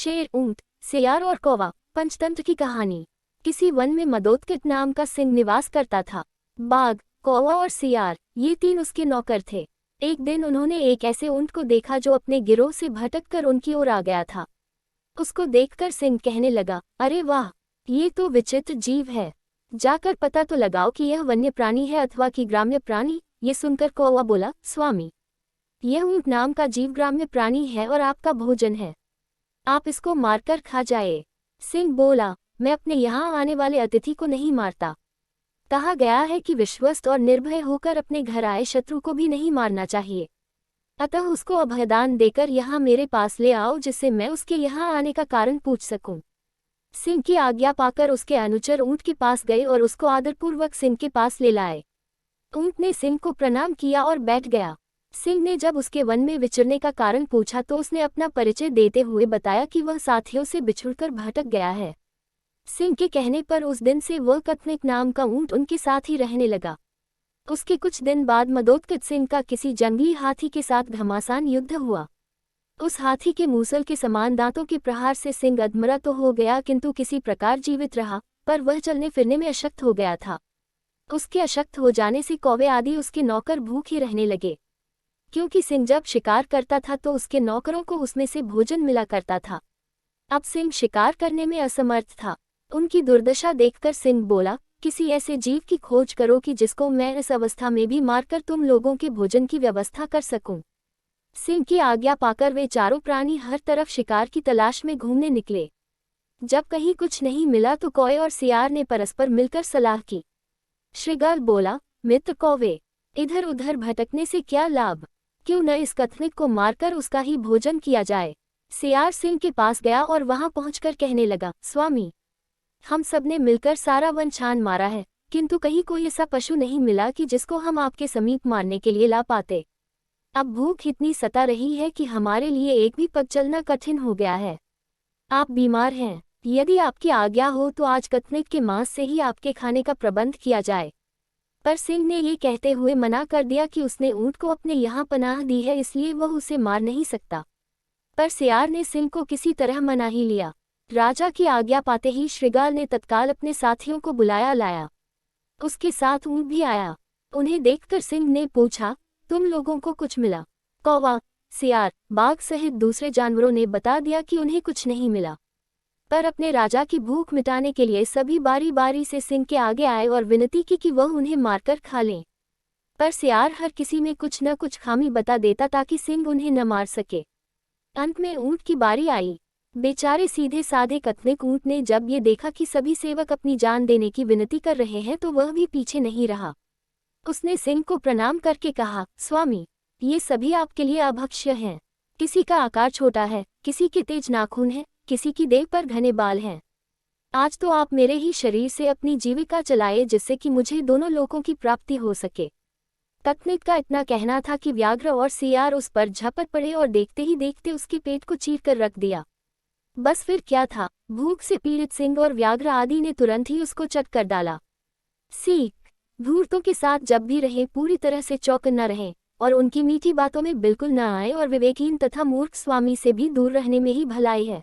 शेर, ऊंट, सियार और कौवा, पंचतंत्र की कहानी। किसी वन में मदोदकित नाम का सिंह निवास करता था। बाघ, कौवा और सियार, ये तीन उसके नौकर थे। एक दिन उन्होंने एक ऐसे ऊंट को देखा जो अपने गिरोह से भटककर उनकी ओर आ गया था। उसको देखकर सिंह कहने लगा, अरे वाह, ये तो विचित्र जीव है। जाकर पता तो लगाओ कि यह वन्य प्राणी है अथवा कि ग्राम्य प्राणी। ये सुनकर कौवा बोला, स्वामी, यह ऊंट नाम का जीव ग्राम्य प्राणी है और आपका भोजन है। आप इसको मारकर खा जाए। सिंह बोला, मैं अपने यहाँ आने वाले अतिथि को नहीं मारता। कहा गया है कि विश्वस्त और निर्भय होकर अपने घर आए शत्रु को भी नहीं मारना चाहिए। अतः उसको अभयदान देकर यहाँ मेरे पास ले आओ, जिससे मैं उसके यहाँ आने का कारण पूछ सकूं। सिंह की आज्ञा पाकर उसके अनुचर ऊंट के पास गए और उसको आदरपूर्वक सिंह के पास ले लाए। ऊंट ने सिंह को प्रणाम किया और बैठ गया। सिंह ने जब उसके वन में विचरने का कारण पूछा तो उसने अपना परिचय देते हुए बताया कि वह साथियों से बिछुड़कर भटक गया है। सिंह के कहने पर उस दिन से वह कथनिक नाम का ऊंट उनके साथ ही रहने लगा। उसके कुछ दिन बाद मदोदकित सिंह का किसी जंगली हाथी के साथ घमासान युद्ध हुआ। उस हाथी के मूसल के समान दांतों के प्रहार से सिंह अधमरा तो हो गया, किंतु किसी प्रकार जीवित रहा, पर वह चलने फिरने में अशक्त हो गया था। उसके अशक्त हो जाने से कौवे आदि उसके नौकर भूखे रहने लगे, क्योंकि सिंह जब शिकार करता था तो उसके नौकरों को उसमें से भोजन मिला करता था। अब सिंह शिकार करने में असमर्थ था। उनकी दुर्दशा देखकर सिंह बोला, किसी ऐसे जीव की खोज करो कि जिसको मैं इस अवस्था में भी मारकर तुम लोगों के भोजन की व्यवस्था कर सकूं। सिंह की आज्ञा पाकर वे चारों प्राणी हर तरफ शिकार की तलाश में घूमने निकले। जब कहीं कुछ नहीं मिला तो कौवे और सियार ने परस्पर मिलकर सलाह की। श्रृगाल बोला, मित्र कौवे, इधर उधर भटकने से क्या लाभ, क्यों न इस कथनिक को मारकर उसका ही भोजन किया जाए। सियार सिंह के पास गया और वहां पहुंचकर कहने लगा, स्वामी, हम सबने मिलकर सारा वन छान मारा है, किंतु कहीं कोई ऐसा पशु नहीं मिला कि जिसको हम आपके समीप मारने के लिए ला पाते। अब भूख इतनी सता रही है कि हमारे लिए एक भी पग चलना कठिन हो गया है। आप बीमार हैं, यदि आपकी आज्ञा हो तो आज कथनिक के मांस से ही आपके खाने का प्रबंध किया जाए। पर सिंह ने ये कहते हुए मना कर दिया कि उसने ऊंट को अपने यहाँ पनाह दी है, इसलिए वह उसे मार नहीं सकता। पर सियार ने सिंह को किसी तरह मना ही लिया। राजा की आज्ञा पाते ही श्रृगाल ने तत्काल अपने साथियों को बुलाया लाया। उसके साथ ऊंट भी आया। उन्हें देखकर सिंह ने पूछा, तुम लोगों को कुछ मिला? कौवा, सियार, बाघ सहित दूसरे जानवरों ने बता दिया कि उन्हें कुछ नहीं मिला। पर अपने राजा की भूख मिटाने के लिए सभी बारी बारी से सिंह के आगे आए और विनती की कि वह उन्हें मारकर खा लें। पर सियार हर किसी में कुछ न कुछ खामी बता देता ताकि सिंह उन्हें न मार सके। अंत में ऊंट की बारी आई। बेचारे सीधे साधे कथनिक ऊंट ने जब ये देखा कि सभी सेवक अपनी जान देने की विनती कर रहे हैं तो वह भी पीछे नहीं रहा। उसने सिंह को प्रणाम करके कहा, स्वामी, ये सभी आपके लिए अभक्ष्य हैं। किसी का आकार छोटा है, किसी के तेज नाखून है, किसी की देह पर घने बाल हैं। आज तो आप मेरे ही शरीर से अपनी जीविका चलाए, जिससे कि मुझे दोनों लोकों की प्राप्ति हो सके। कथनिक का इतना कहना था कि व्याघ्र और सियार उस पर झपट पड़े और देखते ही देखते उसके पेट को चीर कर रख दिया। बस फिर क्या था, भूख से पीड़ित सिंह और व्याघ्र आदि ने तुरंत ही उसको चट कर डाला। सीख, धूर्तों के साथ जब भी रहे पूरी तरह से चौकन्ना रहें और उनकी मीठी बातों में बिल्कुल न आए, और विवेकहीन तथा मूर्ख स्वामी से भी दूर रहने में ही भलाई है।